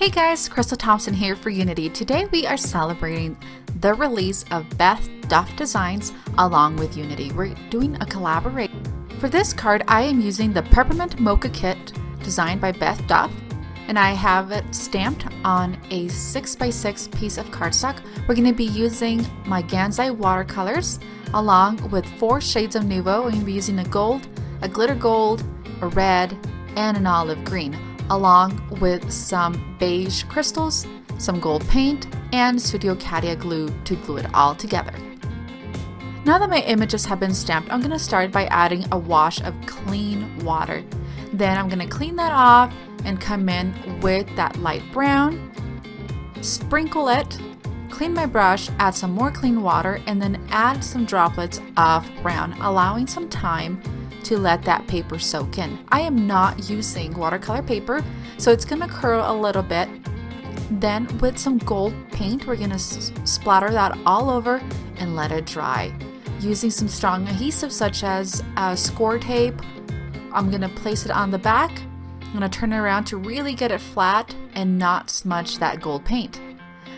Hey guys, Crystal Thompson here for Unity. Today we are celebrating the release of Beth Duff designs along with Unity. We're doing a collaboration. For this card, I am using the Peppermint Mocha Kit designed by Beth Duff, and I have it stamped on a 6x6 piece of cardstock. We're going to be using my Gansai watercolors along with 4 shades of Nuvo. We're going to be using a gold, a glitter gold, a red, and an olive green, along with some beige crystals, some gold paint, and Studio Cadia glue to glue it all together. Now that my images have been stamped, I'm going to start by adding a wash of clean water. Then I'm going to clean that off and come in with that light brown, sprinkle it, clean my brush, add some more clean water, and then add some droplets of brown, allowing some time to let that paper soak in. I am not using watercolor paper, so it's going to curl a little bit. Then with some gold paint, we're going to splatter that all over and let it dry. Using some strong adhesive such as score tape, I'm going to place it on the back. I'm going to turn it around to really get it flat and not smudge that gold paint.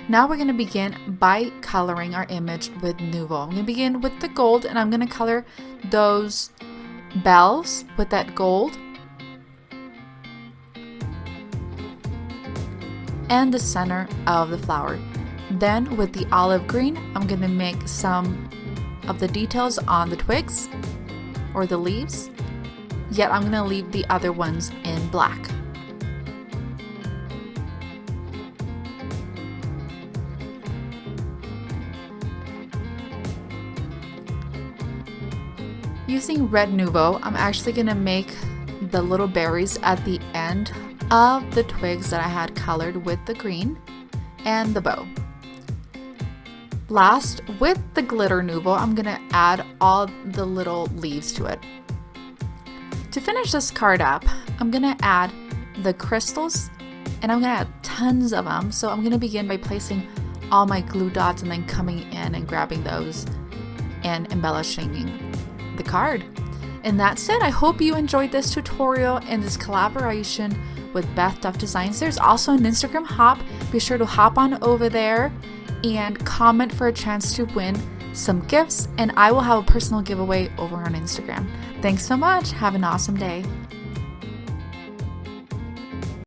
Now we're going to begin by coloring our image with Nuvo. I'm going to begin with the gold, and I'm going to color those bells with that gold and the center of the flower. Then with the olive green, I'm going to make some of the details on the twigs or the leaves, yet I'm going to leave the other ones in black. Using red Nuvo, I'm actually going to make the little berries at the end of the twigs that I had colored with the green and the bow. Last, with the glitter Nuvo, I'm going to add all the little leaves to it. To finish this card up, I'm going to add the crystals, and I'm going to add tons of them. So I'm going to begin by placing all my glue dots and then coming in and grabbing those and embellishing the card. And that's it. I hope you enjoyed this tutorial and this collaboration with Beth Duff Designs. There's also an Instagram hop. Be sure to hop on over there and comment for a chance to win some gifts, and I will have a personal giveaway over on Instagram. Thanks so much. Have an awesome day.